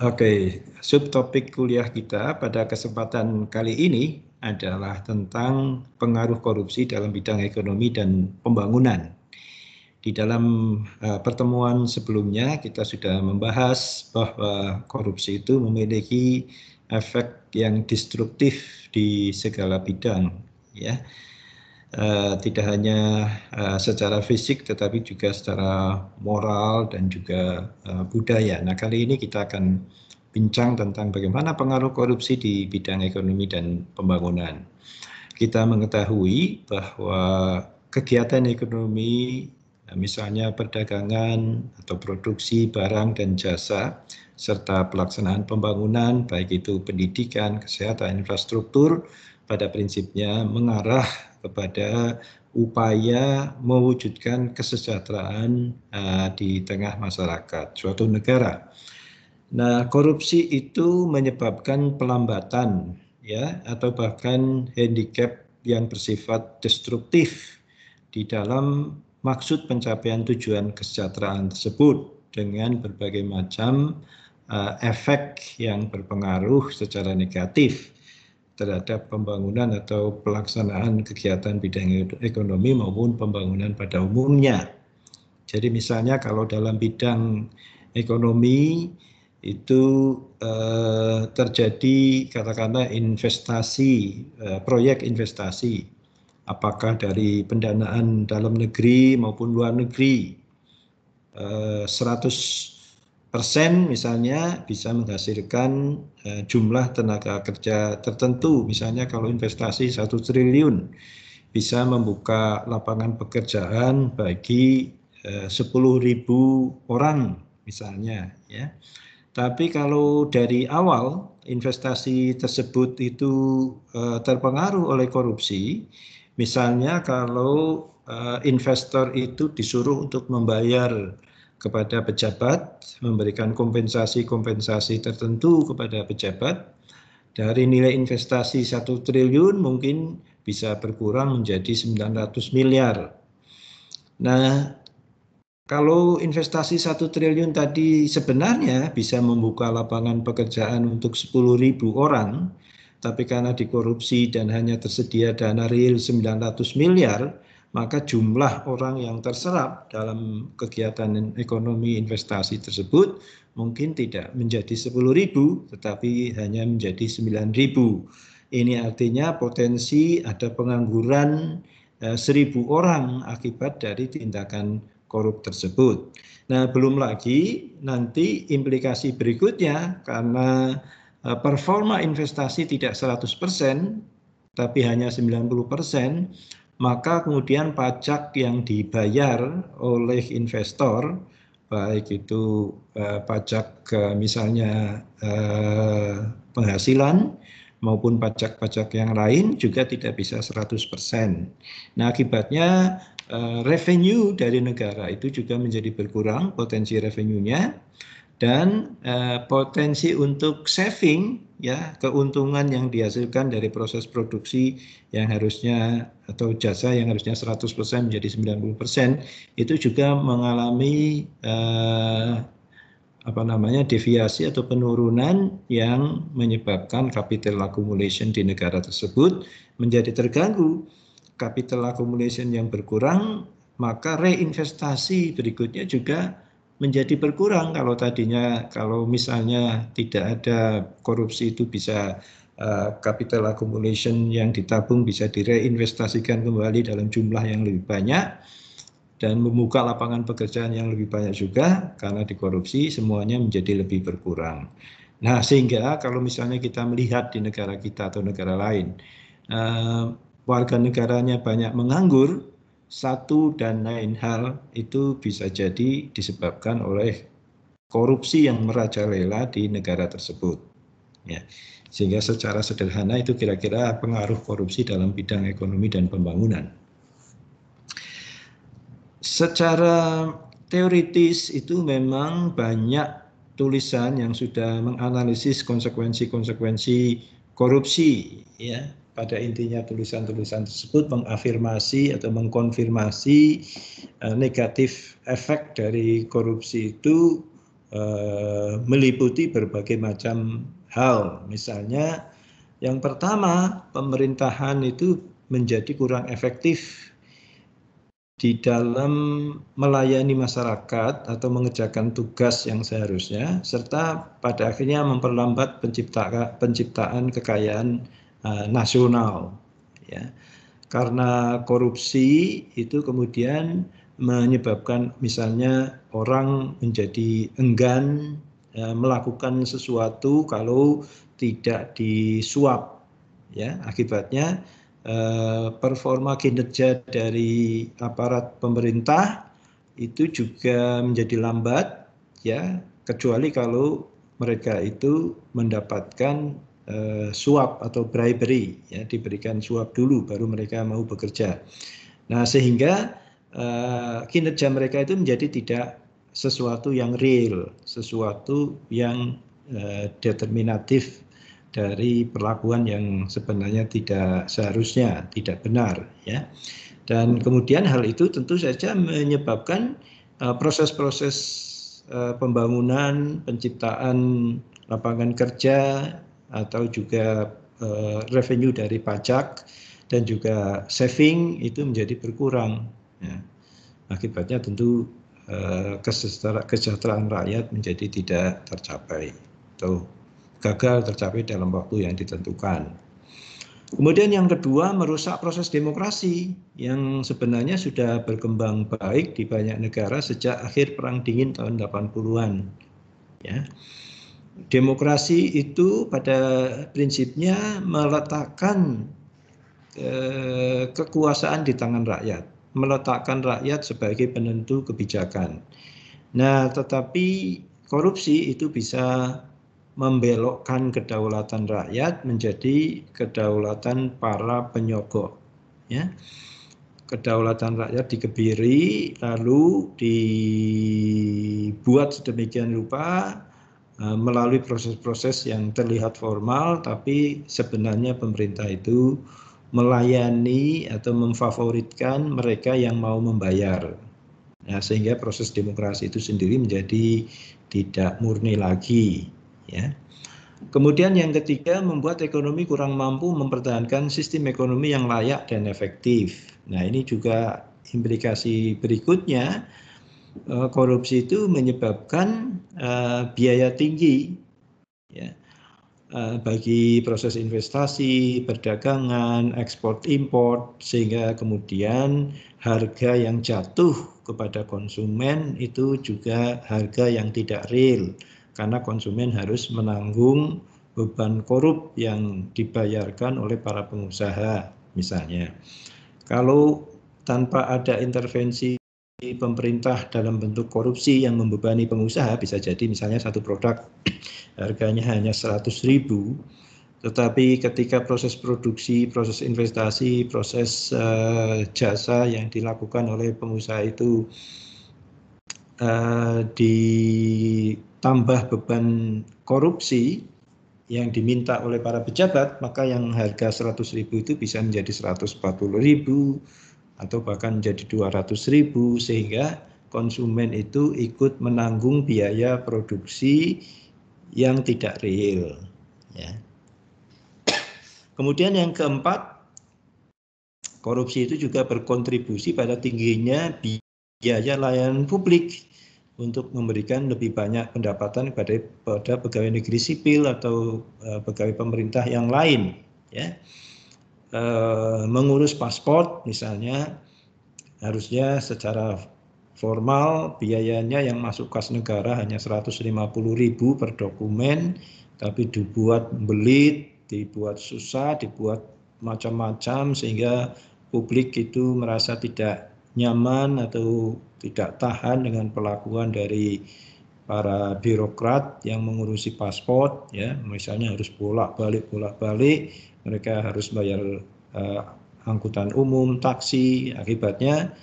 Oke, subtopik kuliah kita pada kesempatan kali ini adalah tentang pengaruh korupsi dalam bidang ekonomi dan pembangunan. Di dalam pertemuan sebelumnya kita sudah membahas bahwa korupsi itu memiliki efek yang destruktif di segala bidang, ya. Tidak hanya secara fisik tetapi juga secara moral dan juga budaya. Nah, kali ini kita akan bincang tentang bagaimana pengaruh korupsi di bidang ekonomi dan pembangunan. Kita mengetahui bahwa kegiatan ekonomi, misalnya perdagangan atau produksi barang dan jasa, serta pelaksanaan pembangunan, baik itu pendidikan, kesehatan, infrastruktur, pada prinsipnya mengarah kepada upaya mewujudkan kesejahteraan di tengah masyarakat suatu negara. Nah, korupsi itu menyebabkan pelambatan, ya, atau bahkan handicap yang bersifat destruktif di dalam maksud pencapaian tujuan kesejahteraan tersebut dengan berbagai macam efek yang berpengaruh secara negatif terhadap pembangunan atau pelaksanaan kegiatan bidang ekonomi maupun pembangunan pada umumnya. Jadi misalnya kalau dalam bidang ekonomi itu terjadi katakanlah investasi, proyek investasi, apakah dari pendanaan dalam negeri maupun luar negeri, 100% misalnya bisa menghasilkan jumlah tenaga kerja tertentu. Misalnya kalau investasi 1 triliun bisa membuka lapangan pekerjaan bagi 10.000 orang misalnya, ya. Tapi kalau dari awal investasi tersebut itu terpengaruh oleh korupsi, misalnya kalau investor itu disuruh untuk membayar kepada pejabat, memberikan kompensasi-kompensasi tertentu kepada pejabat, dari nilai investasi 1 triliun mungkin bisa berkurang menjadi 900 miliar. Nah, kalau investasi 1 triliun tadi sebenarnya bisa membuka lapangan pekerjaan untuk 10.000 orang, tapi karena dikorupsi dan hanya tersedia dana real 900 miliar, maka jumlah orang yang terserap dalam kegiatan ekonomi investasi tersebut mungkin tidak menjadi 10.000, tetapi hanya menjadi 9.000. Ini artinya potensi ada pengangguran 1.000 orang akibat dari tindakan korup tersebut. Nah, belum lagi nanti implikasi berikutnya karena performa investasi tidak 100%, tapi hanya 90%, maka kemudian pajak yang dibayar oleh investor, baik itu pajak misalnya penghasilan maupun pajak-pajak yang lain juga tidak bisa 100%. Nah, akibatnya revenue dari negara itu juga menjadi berkurang, potensi revenue-nya, dan potensi untuk saving, ya, keuntungan yang dihasilkan dari proses produksi yang harusnya atau jasa yang harusnya 100% menjadi 90%, itu juga mengalami deviasi atau penurunan yang menyebabkan capital accumulation di negara tersebut menjadi terganggu. Capital accumulation yang berkurang, maka reinvestasi berikutnya juga menjadi berkurang. Kalau misalnya tidak ada korupsi itu bisa capital accumulation yang ditabung bisa direinvestasikan kembali dalam jumlah yang lebih banyak dan membuka lapangan pekerjaan yang lebih banyak juga. Karena dikorupsi semuanya menjadi lebih berkurang. Nah, sehingga kalau misalnya kita melihat di negara kita atau negara lain, warga negaranya banyak menganggur, satu dan lain hal itu bisa jadi disebabkan oleh korupsi yang merajalela di negara tersebut. Ya. Sehingga secara sederhana itu kira-kira pengaruh korupsi dalam bidang ekonomi dan pembangunan. Secara teoritis itu memang banyak tulisan yang sudah menganalisis konsekuensi-konsekuensi korupsi, ya. Pada intinya tulisan-tulisan tersebut mengafirmasi atau mengkonfirmasi negatif efek dari korupsi itu meliputi berbagai macam hal. Misalnya yang pertama, pemerintahan itu menjadi kurang efektif di dalam melayani masyarakat atau mengerjakan tugas yang seharusnya, serta pada akhirnya memperlambat penciptaan kekayaan nasional. Ya. Karena korupsi itu kemudian menyebabkan misalnya orang menjadi enggan melakukan sesuatu kalau tidak disuap. Ya, akibatnya performa kinerja dari aparat pemerintah itu juga menjadi lambat, ya, kecuali kalau mereka itu mendapatkan suap atau bribery, ya, diberikan suap dulu baru mereka mau bekerja. Nah, sehingga kinerja mereka itu menjadi tidak sesuatu yang real, sesuatu yang determinatif dari perlakuan yang sebenarnya tidak seharusnya, tidak benar, ya. Dan kemudian hal itu tentu saja menyebabkan proses-proses pembangunan, penciptaan lapangan kerja atau juga revenue dari pajak dan juga saving itu menjadi berkurang. Ya. Akibatnya tentu kesejahteraan rakyat menjadi tidak tercapai atau gagal tercapai dalam waktu yang ditentukan. Kemudian yang kedua, merusak proses demokrasi yang sebenarnya sudah berkembang baik di banyak negara sejak akhir Perang Dingin tahun 80-an. Ya. Demokrasi itu pada prinsipnya meletakkan kekuasaan di tangan rakyat, meletakkan rakyat sebagai penentu kebijakan. Nah, tetapi korupsi itu bisa membelokkan kedaulatan rakyat menjadi kedaulatan para penyogok. Ya. Kedaulatan rakyat dikebiri, lalu dibuat sedemikian rupa melalui proses-proses yang terlihat formal, tapi sebenarnya pemerintah itu melayani atau memfavoritkan mereka yang mau membayar. Nah, sehingga proses demokrasi itu sendiri menjadi tidak murni lagi. Ya. Kemudian yang ketiga, membuat ekonomi kurang mampu mempertahankan sistem ekonomi yang layak dan efektif. Nah, ini juga implikasi berikutnya, korupsi itu menyebabkan biaya tinggi, ya, bagi proses investasi, perdagangan, ekspor impor, sehingga kemudian harga yang jatuh kepada konsumen itu juga harga yang tidak real, karena konsumen harus menanggung beban korup yang dibayarkan oleh para pengusaha misalnya. Kalau tanpa ada intervensi pemerintah dalam bentuk korupsi yang membebani pengusaha, bisa jadi misalnya satu produk harganya hanya 100.000, tetapi ketika proses produksi, proses investasi, proses jasa yang dilakukan oleh pengusaha itu ditambah beban korupsi yang diminta oleh para pejabat, maka yang harga 100.000 itu bisa menjadi 140.000 atau bahkan menjadi 200.000, sehingga konsumen itu ikut menanggung biaya produksi yang tidak real. Ya. Kemudian yang keempat, korupsi itu juga berkontribusi pada tingginya biaya layanan publik untuk memberikan lebih banyak pendapatan pada pegawai negeri sipil atau pegawai pemerintah yang lain. Ya. Mengurus paspor misalnya, harusnya secara formal biayanya yang masuk kas negara hanya 150.000 per dokumen, tapi dibuat belit, dibuat susah, dibuat macam-macam sehingga publik itu merasa tidak nyaman atau tidak tahan dengan perlakuan dari para birokrat yang mengurusi paspor, ya, misalnya harus bolak-balik, mereka harus bayar angkutan umum, taksi, akibatnya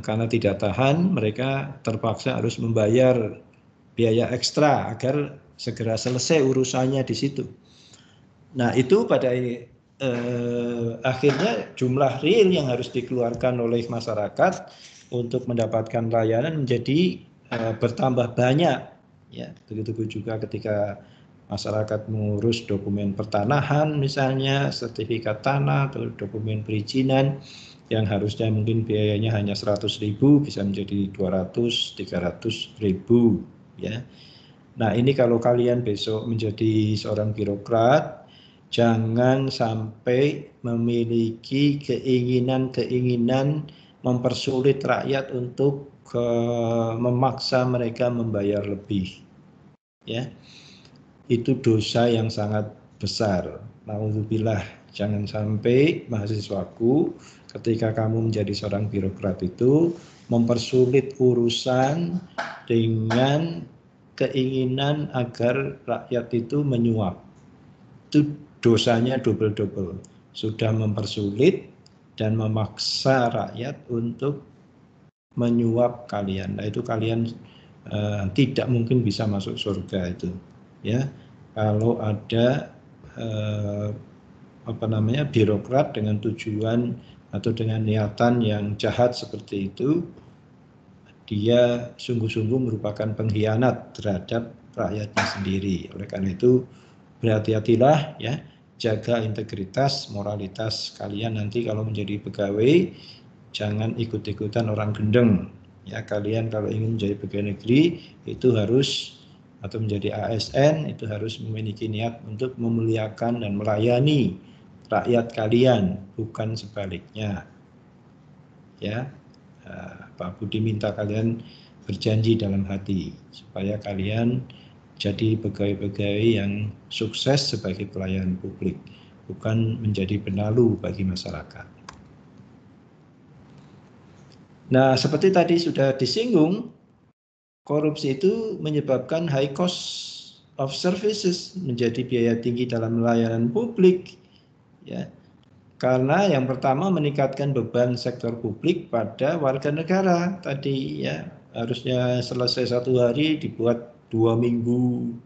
karena tidak tahan, mereka terpaksa harus membayar biaya ekstra agar segera selesai urusannya di situ. Nah, itu pada akhirnya jumlah real yang harus dikeluarkan oleh masyarakat untuk mendapatkan layanan menjadi bertambah banyak, ya. Begitu juga ketika masyarakat mengurus dokumen pertanahan misalnya, sertifikat tanah atau dokumen perizinan yang harusnya mungkin biayanya hanya 100.000 bisa menjadi 200-300.000, ya. Nah, ini kalau kalian besok menjadi seorang birokrat, jangan sampai memiliki keinginan-keinginan mempersulit rakyat untuk memaksa mereka membayar lebih, ya. Itu dosa yang sangat besar. Nauzubillah, jangan sampai mahasiswaku ketika kamu menjadi seorang birokrat itu mempersulit urusan dengan keinginan agar rakyat itu menyuap. Itu dosanya double-double. Sudah mempersulit dan memaksa rakyat untuk menyuap kalian. Nah, itu kalian tidak mungkin bisa masuk surga itu, ya. Kalau ada birokrat dengan tujuan atau dengan niatan yang jahat seperti itu, dia sungguh-sungguh merupakan pengkhianat terhadap rakyatnya sendiri. Oleh karena itu, berhati-hatilah, ya, jaga integritas, moralitas kalian nanti kalau menjadi pegawai, jangan ikut-ikutan orang gendeng. Ya, kalian kalau ingin menjadi pegawai negeri itu harus, atau menjadi ASN itu harus memiliki niat untuk memuliakan dan melayani rakyat kalian, bukan sebaliknya. Ya, Pak Budi minta kalian berjanji dalam hati supaya kalian jadi pegawai-pegawai yang sukses sebagai pelayan publik, bukan menjadi penalu bagi masyarakat. Nah, seperti tadi sudah disinggung, korupsi itu menyebabkan high cost of services, menjadi biaya tinggi dalam layanan publik, ya. Karena yang pertama meningkatkan beban sektor publik pada warga negara tadi, ya. Harusnya selesai 1 hari dibuat 2 minggu,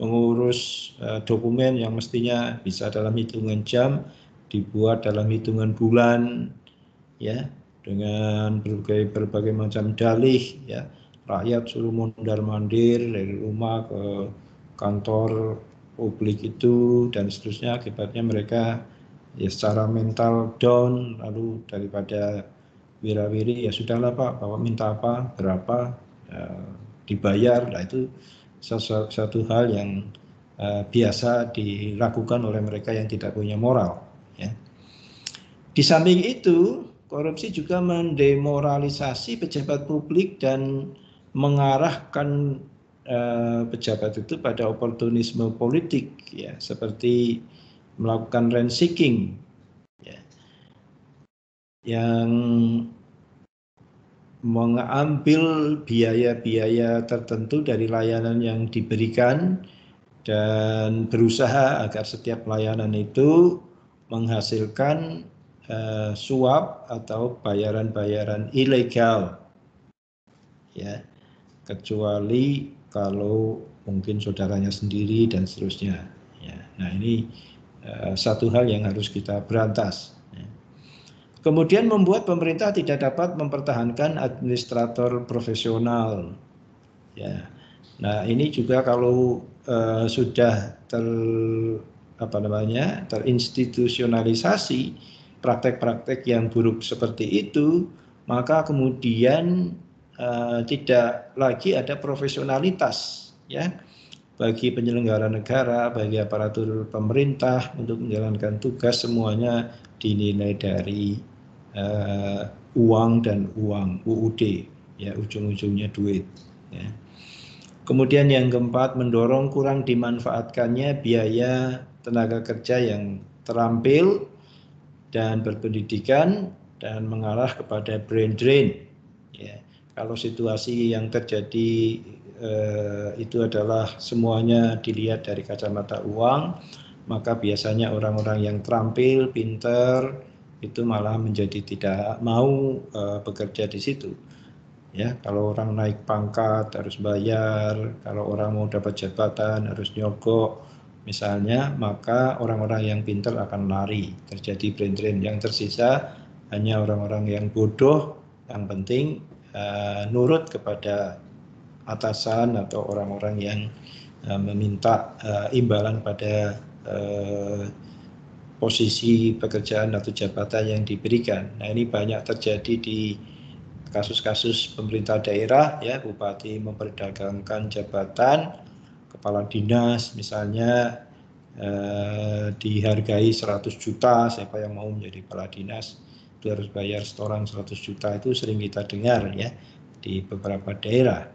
mengurus dokumen yang mestinya bisa dalam hitungan jam dibuat dalam hitungan bulan, ya, dengan berbagai macam dalih, ya. Rakyat suruh mondar-mandir dari rumah ke kantor publik itu dan seterusnya. Akibatnya mereka ya secara mental down, lalu daripada wira-wiri, ya sudahlah Pak, Bapak minta apa, berapa, dibayar. Nah, itu satu hal yang biasa dilakukan oleh mereka yang tidak punya moral, ya. Di samping itu, korupsi juga mendemoralisasi pejabat publik dan mengarahkan pejabat itu pada oportunisme politik, ya, seperti melakukan rent seeking, ya, yang mengambil biaya-biaya tertentu dari layanan yang diberikan dan berusaha agar setiap layanan itu menghasilkan suap atau bayaran-bayaran ilegal, ya, kecuali kalau mungkin saudaranya sendiri dan seterusnya, ya. Nah, ini satu hal yang harus kita berantas, ya. Kemudian membuat pemerintah tidak dapat mempertahankan administrator profesional, ya. Nah, ini juga kalau sudah terinstitusionalisasi praktek-praktek yang buruk seperti itu, maka kemudian tidak lagi ada profesionalitas, ya, bagi penyelenggara negara, bagi aparatur pemerintah untuk menjalankan tugas. Semuanya dinilai dari uang dan uang, UUD, ya, ujung-ujungnya duit, ya. Kemudian yang keempat, mendorong kurang dimanfaatkannya biaya tenaga kerja yang terampil dan berpendidikan dan mengarah kepada brain drain, ya. Kalau situasi yang terjadi itu adalah semuanya dilihat dari kacamata uang, maka biasanya orang-orang yang terampil, pinter, itu malah menjadi tidak mau bekerja di situ. Ya, kalau orang naik pangkat harus bayar, kalau orang mau dapat jabatan harus nyogok misalnya, maka orang-orang yang pintar akan lari, terjadi brain drain. Yang tersisa hanya orang-orang yang bodoh, yang penting nurut kepada atasan atau orang-orang yang meminta imbalan pada posisi pekerjaan atau jabatan yang diberikan. Nah, ini banyak terjadi di kasus-kasus pemerintah daerah, ya, bupati memperdagangkan jabatan, kepala dinas misalnya dihargai 100 juta, siapa yang mau menjadi kepala dinas itu harus bayar setoran 100 juta, itu sering kita dengar ya di beberapa daerah.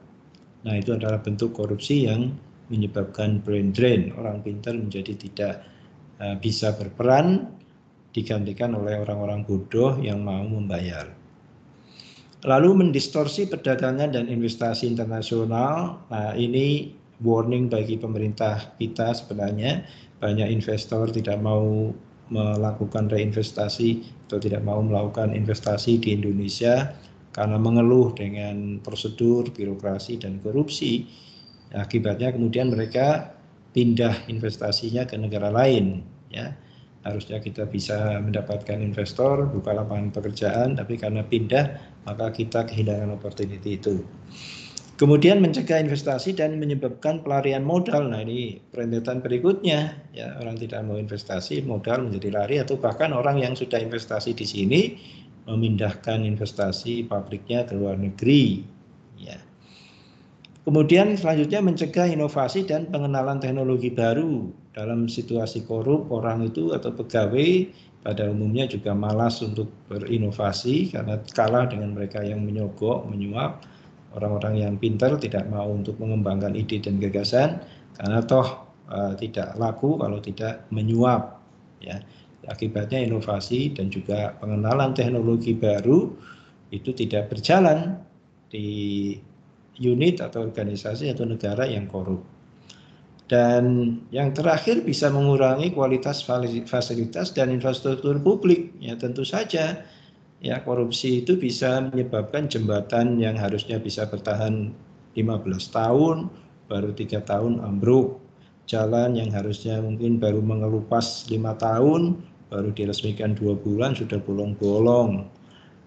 Nah, itu adalah bentuk korupsi yang menyebabkan brain drain, orang pintar menjadi tidak bisa berperan, digantikan oleh orang-orang bodoh yang mau membayar. Lalu mendistorsi perdagangan dan investasi internasional. Nah, ini warning bagi pemerintah kita sebenarnya. Banyak investor tidak mau melakukan reinvestasi atau tidak mau melakukan investasi di Indonesia karena mengeluh dengan prosedur, birokrasi, dan korupsi. Akibatnya kemudian mereka pindah investasinya ke negara lain, ya. Harusnya kita bisa mendapatkan investor, buka lapangan pekerjaan, tapi karena pindah maka kita kehilangan opportunity itu. Kemudian mencegah investasi dan menyebabkan pelarian modal. Nah, ini perentetan berikutnya, ya, orang tidak mau investasi, modal menjadi lari, atau bahkan orang yang sudah investasi di sini memindahkan investasi pabriknya ke luar negeri, ya. Kemudian selanjutnya mencegah inovasi dan pengenalan teknologi baru. Dalam situasi korup, orang itu atau pegawai pada umumnya juga malas untuk berinovasi karena kalah dengan mereka yang menyogok, menyuap. Orang-orang yang pintar tidak mau untuk mengembangkan ide dan gagasan karena toh tidak laku kalau tidak menyuap, ya. Akibatnya inovasi dan juga pengenalan teknologi baru itu tidak berjalan di unit atau organisasi atau negara yang korup. Dan yang terakhir bisa mengurangi kualitas fasilitas dan infrastruktur publik. Ya, tentu saja ya, korupsi itu bisa menyebabkan jembatan yang harusnya bisa bertahan 15 tahun baru 3 tahun ambruk. Jalan yang harusnya mungkin baru mengelupas 5 tahun baru diresmikan 2 bulan sudah bolong-bolong.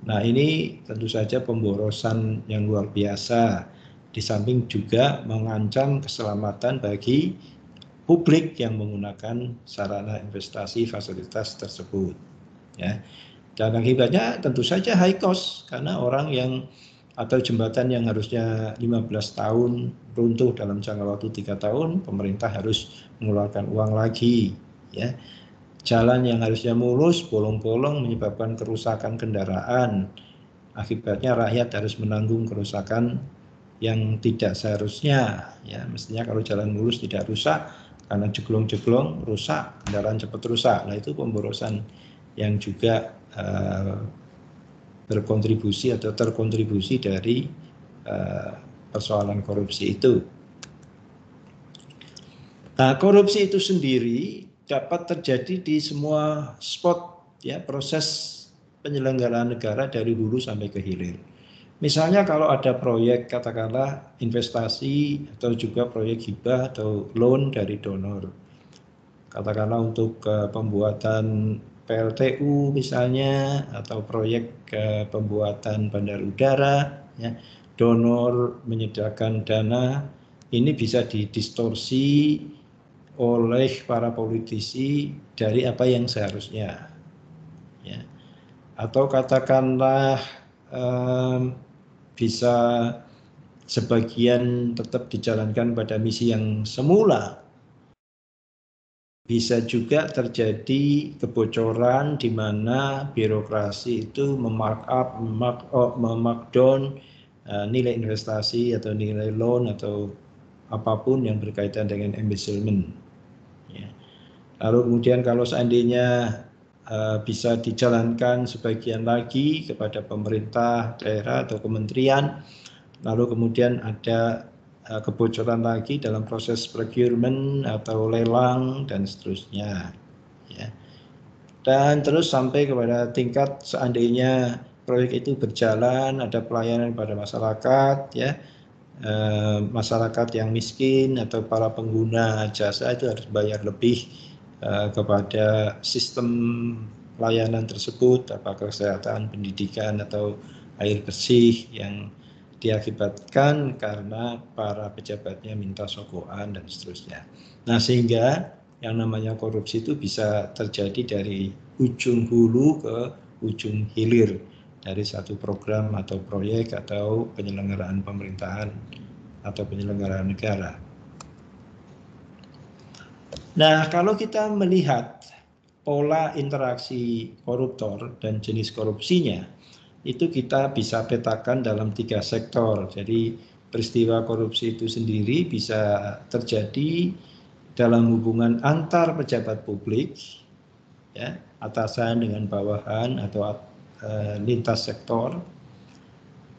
Nah, ini tentu saja pemborosan yang luar biasa. Di samping juga mengancam keselamatan bagi publik yang menggunakan sarana investasi fasilitas tersebut, ya. Dan akibatnya tentu saja high cost karena orang yang atau jembatan yang harusnya 15 tahun runtuh dalam jangka waktu 3 tahun, pemerintah harus mengeluarkan uang lagi, ya. Jalan yang harusnya mulus bolong-bolong menyebabkan kerusakan kendaraan. Akibatnya rakyat harus menanggung kerusakan yang tidak seharusnya, ya. Mestinya kalau jalan mulus tidak rusak, karena jeglong-jeglong rusak, kendaraan cepat rusak. Nah, itu pemborosan yang juga berkontribusi atau terkontribusi dari persoalan korupsi itu. Nah, korupsi itu sendiri dapat terjadi di semua spot, ya, proses penyelenggaraan negara dari hulu sampai ke hilir. Misalnya kalau ada proyek katakanlah investasi atau juga proyek hibah atau loan dari donor. Katakanlah untuk pembuatan PLTU misalnya atau proyek pembuatan bandar udara, ya, donor menyediakan dana, ini bisa didistorsi oleh para politisi dari apa yang seharusnya, ya. Atau katakanlah bisa sebagian tetap dijalankan pada misi yang semula. Bisa juga terjadi kebocoran di mana birokrasi itu memarkdown nilai investasi atau nilai loan atau apapun yang berkaitan dengan embezzlement, ya. Lalu kemudian kalau seandainya bisa dijalankan sebagian lagi kepada pemerintah daerah atau kementerian, lalu kemudian ada kebocoran lagi dalam proses procurement atau lelang dan seterusnya, ya. Dan terus sampai kepada tingkat seandainya proyek itu berjalan, ada pelayanan pada masyarakat, ya, masyarakat yang miskin atau para pengguna jasa itu harus bayar lebih kepada sistem pelayanan tersebut, apakah kesehatan, pendidikan atau air bersih yang diakibatkan karena para pejabatnya minta sogokan dan seterusnya. Nah, sehingga yang namanya korupsi itu bisa terjadi dari ujung hulu ke ujung hilir dari satu program atau proyek atau penyelenggaraan pemerintahan atau penyelenggaraan negara. Nah, kalau kita melihat pola interaksi koruptor dan jenis korupsinya, itu kita bisa petakan dalam 3 sektor. Jadi peristiwa korupsi itu sendiri bisa terjadi dalam hubungan antar pejabat publik, ya, atasan dengan bawahan atau lintas sektor.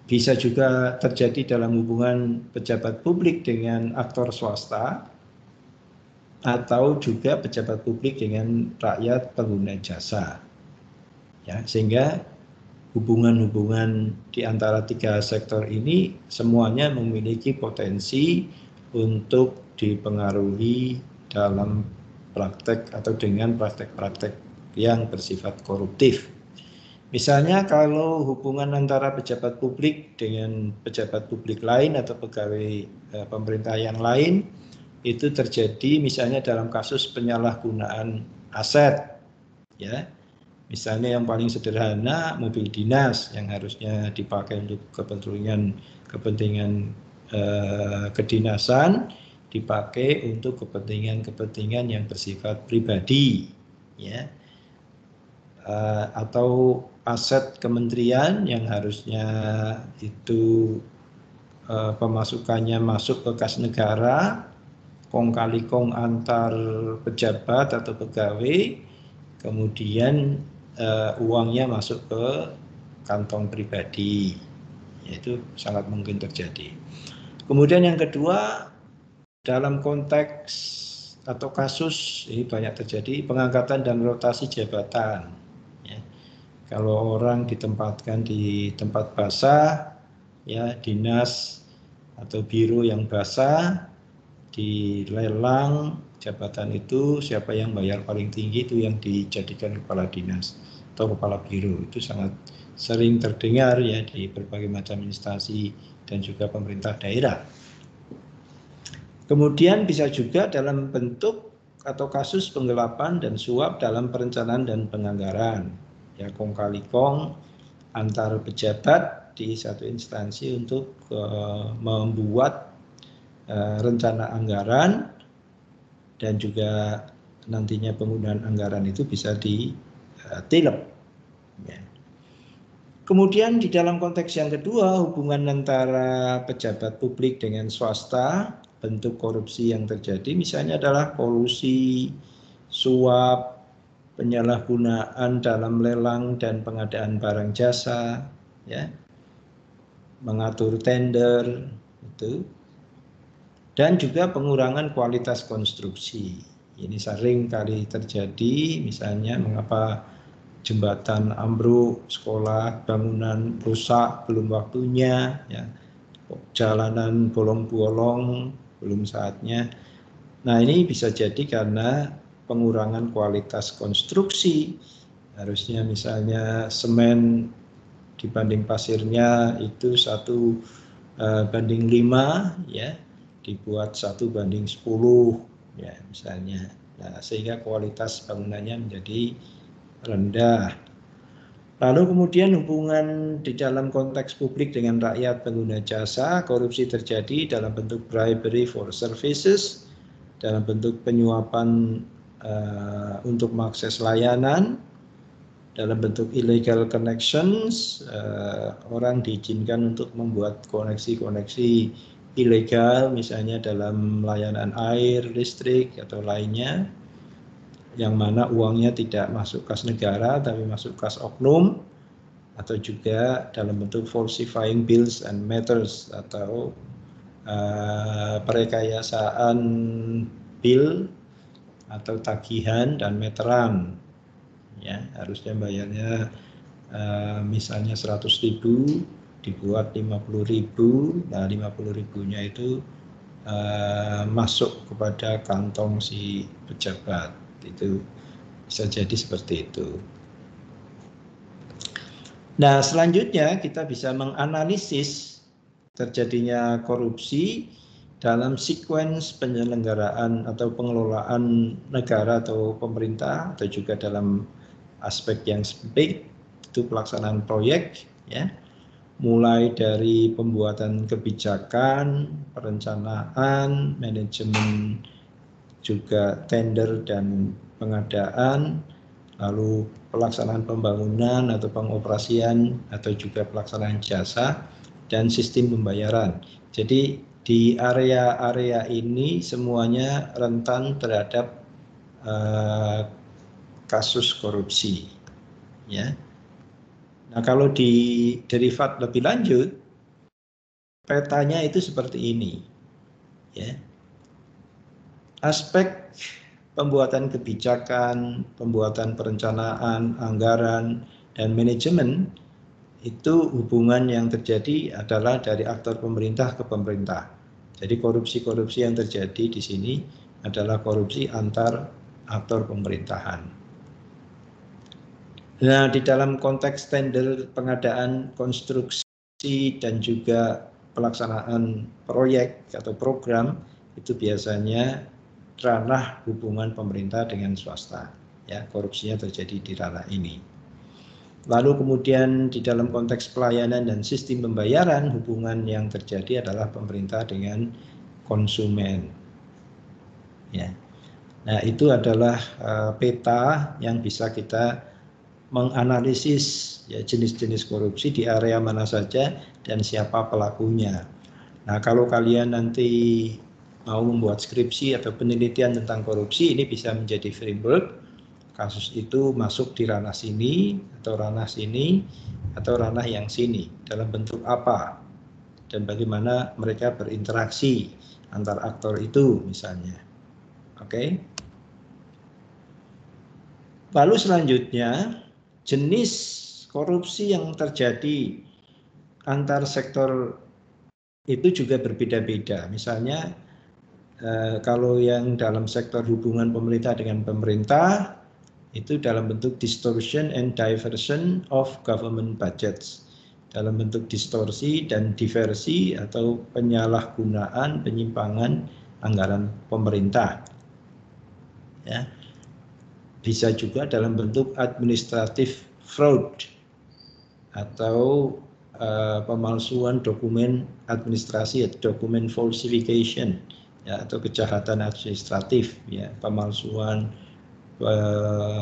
Bisa juga terjadi dalam hubungan pejabat publik dengan aktor swasta, atau juga pejabat publik dengan rakyat pengguna jasa. Ya, sehingga hubungan-hubungan di antara 3 sektor ini semuanya memiliki potensi untuk dipengaruhi dalam praktek atau dengan praktek-praktek yang bersifat koruptif. Misalnya kalau hubungan antara pejabat publik dengan pejabat publik lain atau pegawai pemerintah yang lain itu terjadi misalnya dalam kasus penyalahgunaan aset, ya. Misalnya yang paling sederhana mobil dinas yang harusnya dipakai untuk kepentingan kedinasan dipakai untuk kepentingan yang bersifat pribadi, ya. Atau aset kementerian yang harusnya itu pemasukannya masuk ke kas negara, kong kali kong antar pejabat atau pegawai, kemudian uangnya masuk ke kantong pribadi, yaitu sangat mungkin terjadi. Kemudian yang kedua, dalam konteks atau kasus ini banyak terjadi pengangkatan dan rotasi jabatan. Ya. Kalau orang ditempatkan di tempat basah, ya dinas atau biro yang basah, dilelang jabatan itu, siapa yang bayar paling tinggi itu yang dijadikan kepala dinas atau kepala biro. Itu sangat sering terdengar ya di berbagai macam instansi dan juga pemerintah daerah. Kemudian bisa juga dalam bentuk atau kasus penggelapan dan suap dalam perencanaan dan penganggaran. Ya, kong kali kong antar pejabat di satu instansi untuk membuat rencana anggaran dan juga nantinya penggunaan anggaran itu bisa ditilep. Ya. Kemudian di dalam konteks yang kedua, hubungan antara pejabat publik dengan swasta, bentuk korupsi yang terjadi misalnya adalah kolusi, suap, penyalahgunaan dalam lelang dan pengadaan barang jasa, ya, mengatur tender itu, dan juga pengurangan kualitas konstruksi. Ini sering kali terjadi, misalnya mengapa jembatan ambruk, sekolah, bangunan rusak belum waktunya, ya, jalanan bolong-bolong belum saatnya. Nah, ini bisa jadi karena pengurangan kualitas konstruksi. Harusnya misalnya semen dibanding pasirnya itu 1:5, ya, dibuat 1:10, ya misalnya. Nah, sehingga kualitas bangunannya menjadi rendah. Lalu kemudian hubungan di dalam konteks publik dengan rakyat pengguna jasa, korupsi terjadi dalam bentuk bribery for services, dalam bentuk penyuapan untuk mengakses layanan, dalam bentuk illegal connections, orang diizinkan untuk membuat koneksi-koneksi ilegal, misalnya dalam layanan air, listrik, atau lainnya, yang mana uangnya tidak masuk kas negara tapi masuk kas oknum, atau juga dalam bentuk falsifying bills and matters atau perekayasaan bil atau tagihan dan meteran, ya, harusnya bayarnya misalnya 100.000 dibuat 50.000, nah 50.000-nya itu masuk kepada kantong si pejabat. Itu bisa jadi seperti itu. Nah, selanjutnya kita bisa menganalisis terjadinya korupsi dalam sequence penyelenggaraan atau pengelolaan negara atau pemerintah, atau juga dalam aspek yang sempit itu pelaksanaan proyek, ya, mulai dari pembuatan kebijakan, perencanaan, manajemen, juga tender dan pengadaan, lalu pelaksanaan pembangunan atau pengoperasian atau juga pelaksanaan jasa, dan sistem pembayaran. Jadi di area-area ini semuanya rentan terhadap kasus korupsi, ya. Nah, kalau di derivat lebih lanjut, petanya itu seperti ini, ya. Aspek pembuatan kebijakan, pembuatan perencanaan, anggaran, dan manajemen itu hubungan yang terjadi adalah dari aktor pemerintah ke pemerintah. Jadi korupsi-korupsi yang terjadi di sini adalah korupsi antar aktor pemerintahan. Nah, di dalam konteks tender pengadaan, konstruksi, dan juga pelaksanaan proyek atau program, itu biasanya ranah hubungan pemerintah dengan swasta. Ya, korupsinya terjadi di ranah ini. Lalu kemudian di dalam konteks pelayanan dan sistem pembayaran, hubungan yang terjadi adalah pemerintah dengan konsumen. Ya. Nah, itu adalah peta yang bisa kita menganalisis, ya, jenis-jenis korupsi di area mana saja dan siapa pelakunya. Nah, kalau kalian nanti mau membuat skripsi atau penelitian tentang korupsi, ini bisa menjadi framework. Kasus itu masuk di ranah sini atau ranah sini atau ranah yang sini, dalam bentuk apa, dan bagaimana mereka berinteraksi antar aktor itu misalnya. Oke. Lalu selanjutnya, jenis korupsi yang terjadi antar sektor itu juga berbeda-beda. Misalnya kalau yang dalam sektor hubungan pemerintah dengan pemerintah, itu dalam bentuk distortion and diversion of government budgets, dalam bentuk distorsi dan diversi atau penyalahgunaan, penyimpangan anggaran pemerintah, ya. Bisa juga dalam bentuk administrative fraud atau pemalsuan dokumen administrasi, dokumen falsification, ya, atau kejahatan administratif, ya, pemalsuan,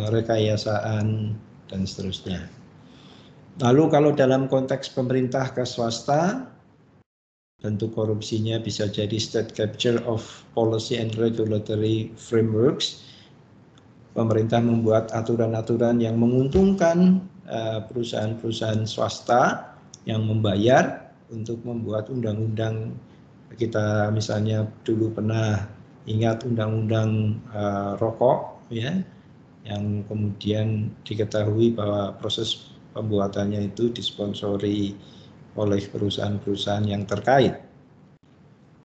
rekayasaan, dan seterusnya. Lalu kalau dalam konteks pemerintah ke swasta, bentuk korupsinya bisa jadi state capture of policy and regulatory frameworks. Pemerintah membuat aturan-aturan yang menguntungkan perusahaan-perusahaan swasta yang membayar untuk membuat undang-undang. Kita misalnya dulu pernah ingat undang-undang rokok, ya, yang kemudian diketahui bahwa proses pembuatannya itu disponsori oleh perusahaan-perusahaan yang terkait.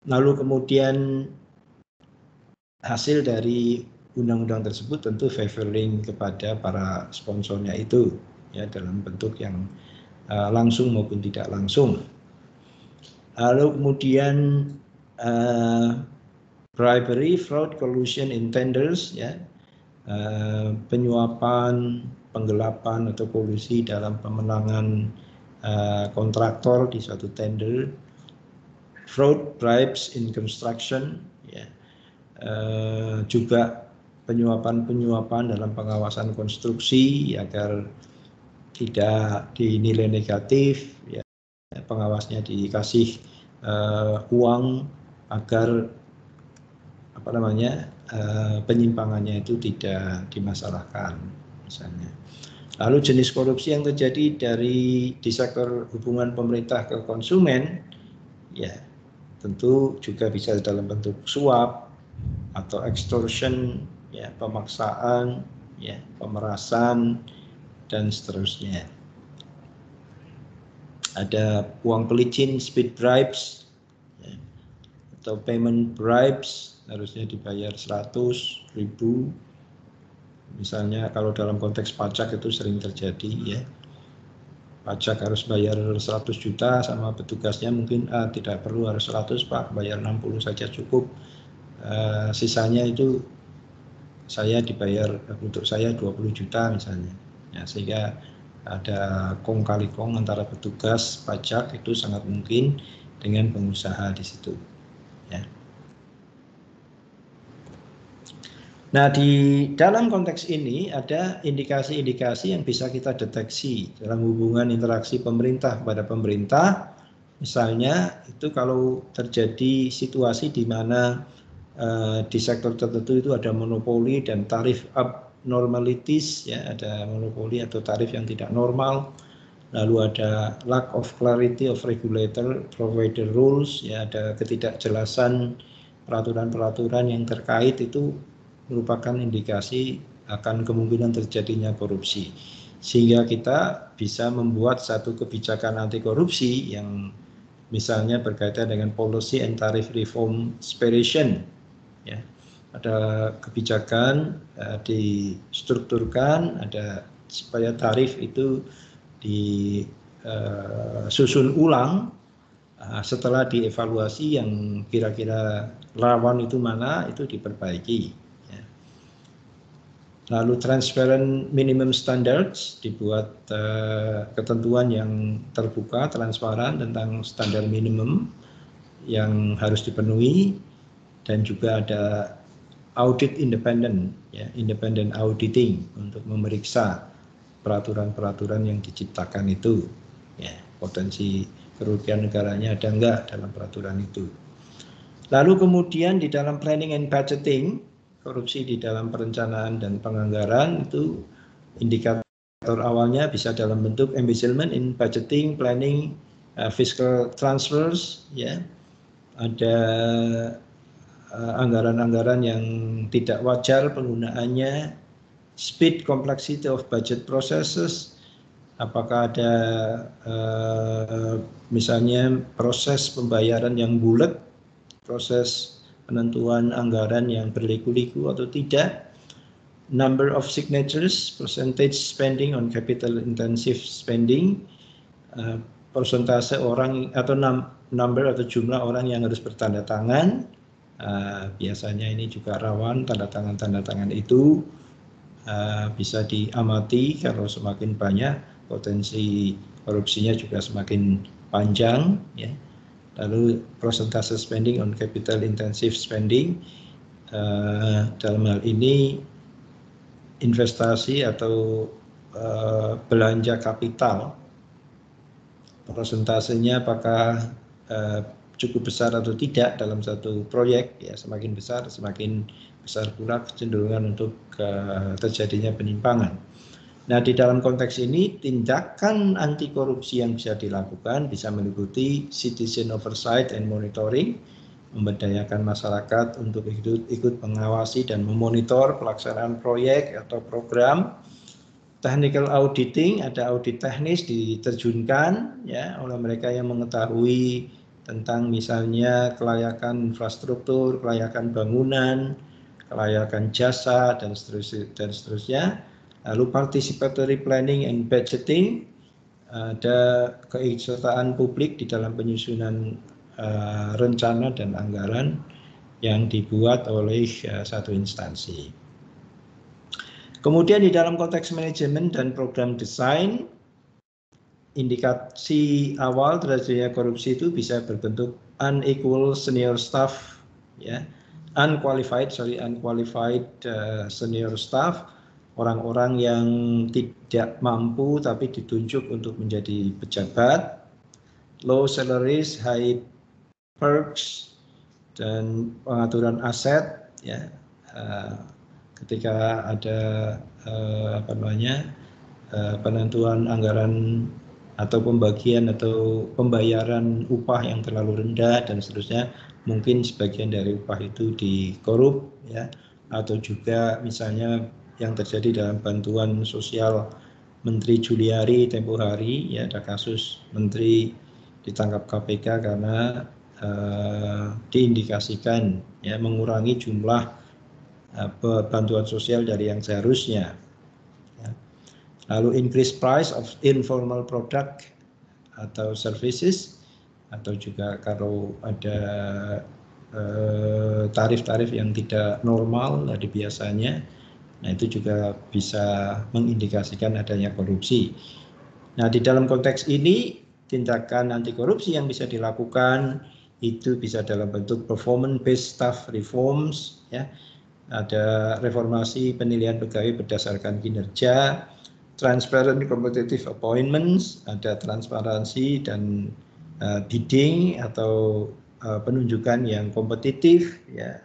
Lalu kemudian hasil dari undang-undang tersebut tentu favoring kepada para sponsornya itu, ya, dalam bentuk yang langsung maupun tidak langsung. Lalu kemudian bribery, fraud, collusion in tenders, ya, penyuapan, penggelapan atau kolusi dalam pemenangan kontraktor di suatu tender, fraud, bribes in construction, ya, juga penyuapan dalam pengawasan konstruksi agar tidak dinilai negatif, ya, pengawasnya dikasih uang agar penyimpangannya itu tidak dimasalahkan misalnya. Lalu jenis korupsi yang terjadi di sektor hubungan pemerintah ke konsumen, ya, tentu juga bisa dalam bentuk suap atau extortion, ya, pemaksaan, ya, pemerasan, dan seterusnya. Ada uang pelicin, speed bribes, ya, atau payment bribes, harusnya dibayar 100.000. Misalnya kalau dalam konteks pajak itu sering terjadi, ya. pajak harus bayar 100 juta sama petugasnya mungkin tidak perlu harus 100 Pak, bayar 60 saja cukup. Sisanya itu saya dibayar untuk saya 20 juta misalnya. Ya, sehingga ada kong kali kong antara petugas pajak itu sangat mungkin dengan pengusaha di situ. Ya. Nah, di dalam konteks ini ada indikasi-indikasi yang bisa kita deteksi dalam hubungan interaksi pemerintah kepada pemerintah. Misalnya itu kalau terjadi situasi di mana di sektor tertentu itu ada monopoli dan tarif abnormalities, ya, ada monopoli atau tarif yang tidak normal. Lalu ada lack of clarity of regulator provider rules, ya, ada ketidakjelasan peraturan-peraturan yang terkait, itu merupakan indikasi akan kemungkinan terjadinya korupsi. Sehingga kita bisa membuat satu kebijakan anti korupsi yang misalnya berkaitan dengan policy and tariff reform aspiration. Ya, ada kebijakan distrukturkan, ada supaya tarif itu disusun ulang setelah dievaluasi yang kira-kira rawan itu mana, itu diperbaiki. Lalu transparent minimum standards, dibuat ketentuan yang terbuka, transparan tentang standar minimum yang harus dipenuhi, dan juga ada audit independen, ya, independent auditing untuk memeriksa peraturan-peraturan yang diciptakan itu, ya, potensi kerugian negaranya ada enggak dalam peraturan itu. Lalu kemudian di dalam planning and budgeting, korupsi di dalam perencanaan dan penganggaran, itu indikator awalnya bisa dalam bentuk embezzlement in budgeting, planning, fiscal transfers, ya, ada anggaran-anggaran yang tidak wajar penggunaannya, speed complexity of budget processes, apakah ada misalnya proses pembayaran yang bulat, proses penentuan anggaran yang berliku-liku atau tidak, number of signatures, percentage spending on capital intensive spending, persentase orang atau number atau jumlah orang yang harus bertanda tangan. Biasanya ini juga rawan, tanda tangan itu bisa diamati, kalau semakin banyak potensi korupsinya juga semakin panjang, ya. Lalu persentase spending on capital intensive spending, dalam hal ini investasi atau belanja kapital, persentasenya apakah cukup besar atau tidak dalam satu proyek, ya, semakin besar pula kecenderungan untuk terjadinya penyimpangan. Nah, di dalam konteks ini tindakan anti korupsi yang bisa dilakukan bisa meliputi citizen oversight and monitoring, memberdayakan masyarakat untuk ikut mengawasi dan memonitor pelaksanaan proyek atau program. Technical auditing, ada audit teknis diterjunkan, ya, oleh mereka yang mengetahui tentang misalnya kelayakan infrastruktur, kelayakan bangunan, kelayakan jasa, dan seterusnya. Lalu participatory planning and budgeting, ada keikutsertaan publik di dalam penyusunan rencana dan anggaran yang dibuat oleh satu instansi. Kemudian di dalam konteks manajemen dan program desain, indikasi awal terjadinya korupsi itu bisa berbentuk unequal senior staff, ya, unqualified senior staff, orang-orang yang tidak mampu tapi ditunjuk untuk menjadi pejabat, low salaries, high perks, dan pengaturan aset, ya, ketika ada penentuan anggaran atau pembagian atau pembayaran upah yang terlalu rendah dan seterusnya, mungkin sebagian dari upah itu dikorup, ya, atau juga misalnya yang terjadi dalam bantuan sosial Menteri Juliari tempo hari, ya, ada kasus menteri ditangkap KPK karena diindikasikan, ya, mengurangi jumlah bantuan sosial dari yang seharusnya. Ya. Lalu increase price of informal product atau services, atau juga kalau ada tarif-tarif yang tidak normal dari biasanya, nah itu juga bisa mengindikasikan adanya korupsi. Nah, di dalam konteks ini, tindakan anti korupsi yang bisa dilakukan itu bisa dalam bentuk performance-based staff reforms, ya. Ada reformasi penilaian pegawai berdasarkan kinerja, transparent competitive appointments, ada transparansi dan bidding atau penunjukan yang kompetitif, ya,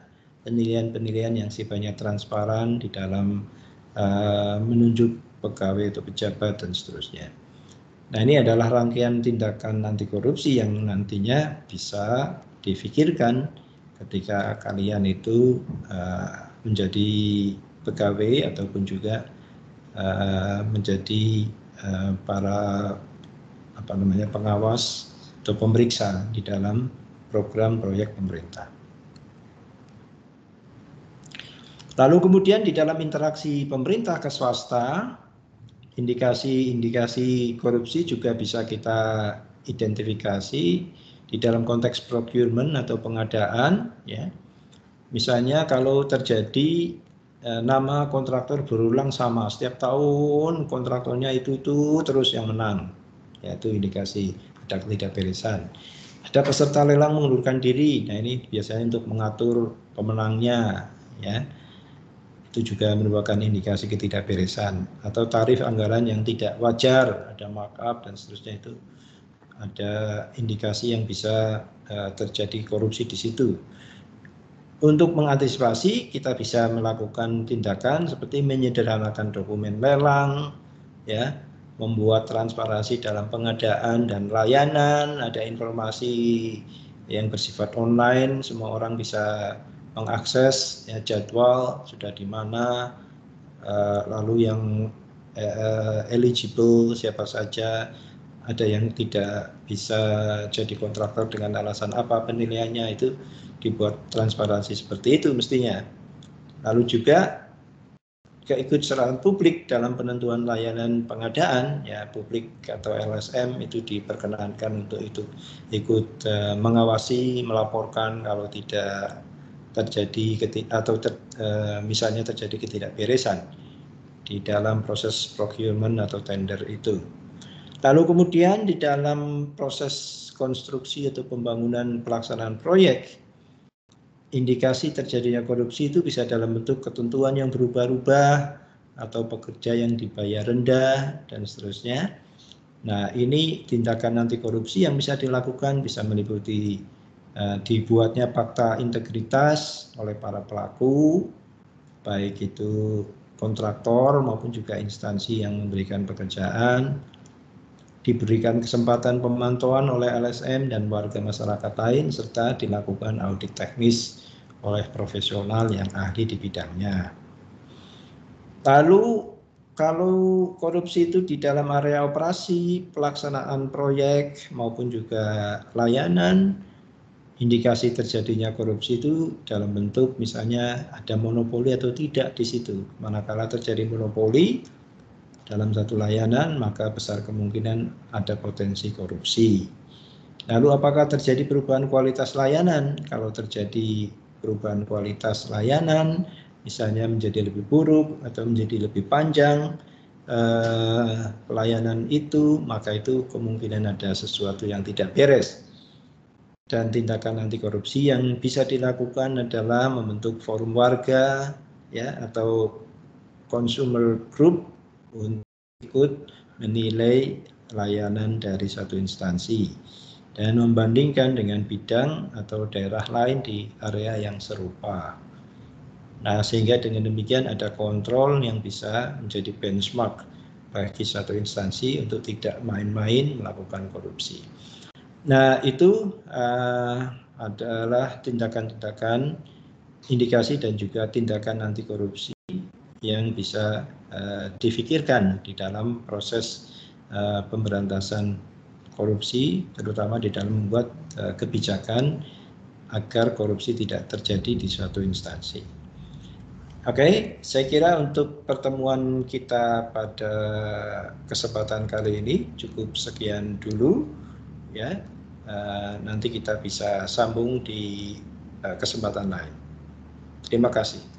penilaian-penilaian yang sifatnya transparan di dalam menunjuk pegawai atau pejabat dan seterusnya. Nah, ini adalah rangkaian tindakan anti korupsi yang nantinya bisa difikirkan ketika kalian itu menjadi pegawai ataupun juga menjadi para pengawas atau pemeriksa di dalam program proyek pemerintah. Lalu kemudian di dalam interaksi pemerintah ke swasta, indikasi-indikasi korupsi juga bisa kita identifikasi di dalam konteks procurement atau pengadaan, ya. Misalnya kalau terjadi nama kontraktor berulang sama, setiap tahun kontraktornya itu terus yang menang, yaitu indikasi ada ketidakberesan. Ada peserta lelang mengundurkan diri, nah ini biasanya untuk mengatur pemenangnya, ya. Itu juga merupakan indikasi ketidakberesan. Atau tarif anggaran yang tidak wajar, ada markup dan seterusnya, itu ada indikasi yang bisa terjadi korupsi di situ. Untuk mengantisipasi, kita bisa melakukan tindakan seperti menyederhanakan dokumen lelang, ya, membuat transparansi dalam pengadaan dan layanan, ada informasi yang bersifat online, semua orang bisa mengakses, ya, jadwal sudah di mana, lalu yang eligible siapa saja, ada yang tidak bisa jadi kontraktor dengan alasan apa, penilaiannya itu dibuat transparansi seperti itu mestinya. Lalu juga keikutsertaan publik dalam penentuan layanan pengadaan, ya, publik atau LSM itu diperkenankan untuk itu ikut mengawasi, melaporkan kalau tidak terjadi atau misalnya terjadi ketidakberesan di dalam proses procurement atau tender itu. Lalu kemudian di dalam proses konstruksi atau pembangunan pelaksanaan proyek, indikasi terjadinya korupsi itu bisa dalam bentuk ketentuan yang berubah-ubah atau pekerja yang dibayar rendah dan seterusnya. Nah, ini tindakan anti korupsi yang bisa dilakukan bisa meliputi dibuatnya fakta integritas oleh para pelaku, baik itu kontraktor maupun juga instansi yang memberikan pekerjaan, diberikan kesempatan pemantauan oleh LSM dan warga masyarakat lain, serta dilakukan audit teknis oleh profesional yang ahli di bidangnya. Lalu kalau korupsi itu di dalam area operasi, pelaksanaan proyek maupun juga layanan, indikasi terjadinya korupsi itu dalam bentuk misalnya ada monopoli atau tidak di situ. Manakala terjadi monopoli dalam satu layanan, maka besar kemungkinan ada potensi korupsi. Lalu apakah terjadi perubahan kualitas layanan? Kalau terjadi perubahan kualitas layanan, misalnya menjadi lebih buruk atau menjadi lebih panjang pelayanan itu, maka itu kemungkinan ada sesuatu yang tidak beres. Dan tindakan anti korupsi yang bisa dilakukan adalah membentuk forum warga, ya, atau consumer group untuk ikut menilai layanan dari satu instansi dan membandingkan dengan bidang atau daerah lain di area yang serupa. Nah, sehingga dengan demikian ada kontrol yang bisa menjadi benchmark bagi satu instansi untuk tidak main-main melakukan korupsi. Nah, itu adalah tindakan-tindakan, indikasi dan juga tindakan anti korupsi yang bisa difikirkan di dalam proses pemberantasan korupsi, terutama di dalam membuat kebijakan agar korupsi tidak terjadi di suatu instansi. Oke, saya kira untuk pertemuan kita pada kesempatan kali ini cukup sekian dulu ya. Nanti kita bisa sambung di kesempatan lain. Terima kasih.